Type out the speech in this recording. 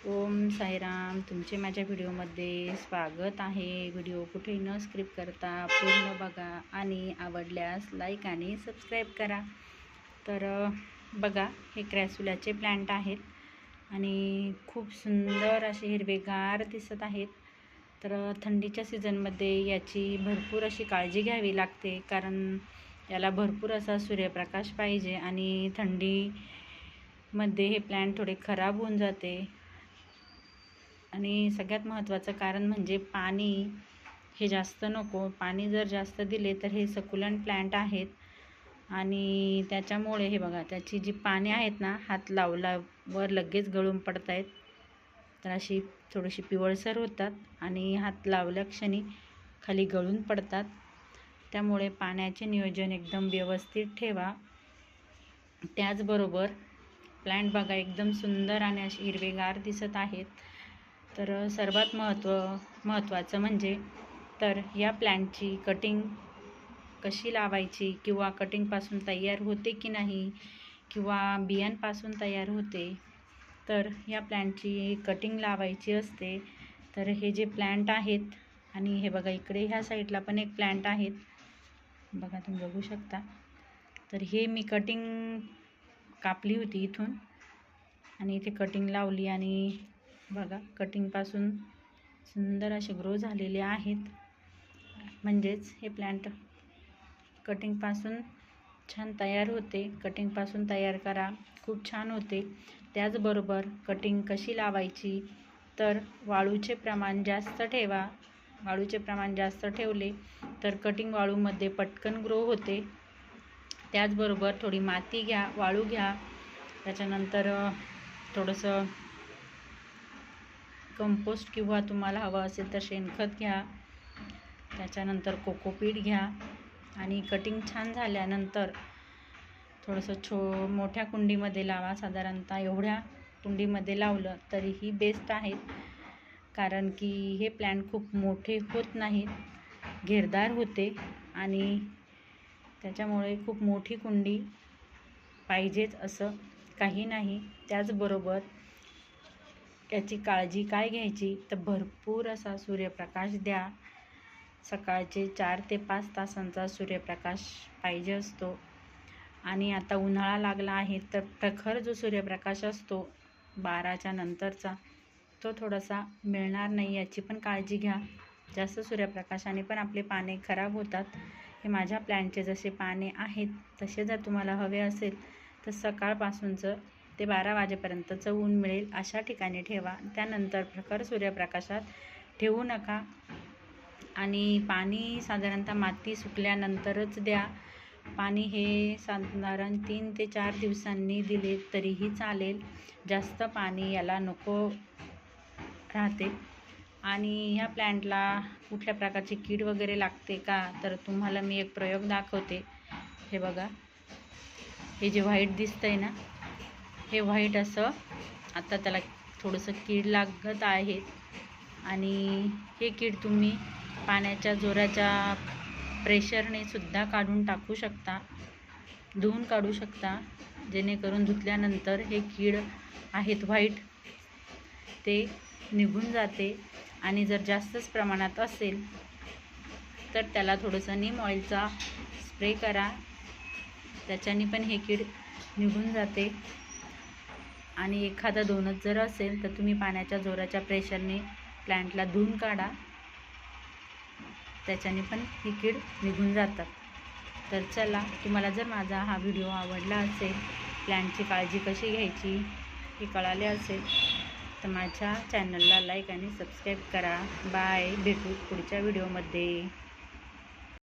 ओम साईराम. तुमचे माझ्या व्हिडिओमध्ये स्वागत आहे. व्हिडिओ कुठे न स्किप करता पूर्ण बघा आणि आवडल्यास लाईक आणि सबस्क्राईब करा. तर बघा, हे क्रॅसुलाचे प्लांट आहेत आणि खूप सुंदर असे हिरवेगार दिसत आहेत. तर थंडीच्या सीझनमध्ये याची भरपूर अशी काळजी घ्यावी लागते, कारण याला भरपूर असा सूर्यप्रकाश पाहिजे आणि थंडीमध्ये हे प्लांट थोडे खराब होऊन जाते. आणि सगळ्यात महत्त्वाचं कारण म्हणजे पाणी हे जास्त नको. पाणी जर जास्त दिले तर हे सकुलंट प्लांट आहेत आणि त्याच्यामुळे हे बघा, त्याची जी पाने आहेत ना, हात लावल्यावर लगेच गळून पडत आहेत. तर अशी थोडीशी पिवळसर होतात आणि हात लावल्या क्षणी खाली गळून पडतात. त्यामुळे पाण्याचे नियोजन एकदम व्यवस्थित ठेवा. त्याचबरोबर प्लांट बघा, एकदम सुंदर आणि अशी हिरवेगार दिसत आहेत. तर सर्वात महत्त्वाचं म्हणजे तर या प्लांटची कटिंग कशी लावायची, किंवा कटिंगपासून तयार होते की नाही, किंवा बियांपासून तयार होते. तर या प्लांटची कटिंग लावायची असते. तर हे जे प्लांट आहेत, आणि हे बघा इकडे ह्या साईडला पण एक प्लांट आहेत बघा, तुम्ही बघू शकता. तर हे मी कटिंग कापली होती इथून आणि इथे कटिंग लावली आणि बघा, कटिंगपासून सुंदर असे ग्रो झालेले आहेत. म्हणजेच हे प्लांट कटिंगपासून छान तयार होते. कटिंगपासून तयार करा, खूप छान होते. त्याचबरोबर कटिंग कशी लावायची, तर वाळूचे प्रमाण जास्त ठेवा. वाळूचे प्रमाण जास्त ठेवले तर कटिंग वाळूमध्ये पटकन ग्रो होते. त्याचबरोबर थोडी माती घ्या, वाळू घ्या. त्याच्यानंतर थोडंसं कंपोस्ट किंवा तुम्हाला हवं असेल तर शेणखत घ्या. त्याच्यानंतर कोकोपीट घ्या आणि कटिंग छान झाल्यानंतर थोडंसं मोठ्या कुंडीमध्ये लावा. साधारणतः एवढ्या कुंडीमध्ये लावलं तरीही बेस्ट आहे, कारण की हे प्लांट खूप मोठे होत नाहीत, घेरदार होते आणि त्याच्यामुळे खूप मोठी कुंडी पाहिजेच असं काही नाही. त्याचबरोबर याची काळजी काय घ्यायची, तर भरपूर असा सूर्यप्रकाश द्या. सकाळचे 4 ते 5 तासांचा सूर्यप्रकाश पाहिजे असतो. आणि आता उन्हाळा लागला आहे तर प्रखर जो सूर्यप्रकाश असतो 12च्या नंतरचा, तो थोडासा मिळणार नाही, याची पण काळजी घ्या. जास्त सूर्यप्रकाशाने पण आपले पाने खराब होतात. हे माझ्या प्लॅन्टचे जसे पाने आहेत तसे जर तुम्हाला हवे असेल तर सकाळपासूनचं ते 12 वाजेपर्यंतचं ऊन मिळेल अशा ठिकाणी ठेवा. त्यानंतर प्रखर सूर्यप्रकाशात ठेवू नका. आणि पाणी साधारणतः माती सुकल्यानंतरच द्या. पाणी हे साधारण 3 ते 4 दिवसांनी दिले तरीही चालेल. जास्त पाणी याला नको राहते. आणि ह्या प्लॅन्टला कुठल्या प्रकारची कीड वगैरे लागते का, तर तुम्हाला मी एक प्रयोग दाखवते. हे बघा, हे जे व्हाईट दिसतंय ना, हे व्हाईट असं आता त्याला थोडंसं कीड लागत आहे. आणि हे कीड तुम्ही पाण्याच्या जोराच्या प्रेशरने सुद्धा काढून टाकू शकता, धुवून काढू शकता, जेणेकरून धुतल्यानंतर हे कीड आहेत व्हाईट ते निघून जाते. आणि जर जास्तच प्रमाणात असेल तर त्याला थोडंसं नीम ऑइलचा स्प्रे करा, त्याच्याने पण हे कीड निघून जाते. आणि एखादा 2च जर असेल तर तुम्ही पाण्याच्या जोराच्या प्रेशरने प्लांटला धुवून काढा, त्याच्याने पण ही कीड निघून जातात. तर चला, तुम्हाला जर माझा हा व्हिडिओ आवडला असेल, प्लांटची काळजी कशी घ्यायची हे कळाले असेल, तर माझ्या चॅनलला लाईक आणि सबस्क्राईब करा. बाय, भेटू पुढच्या व्हिडिओमध्ये.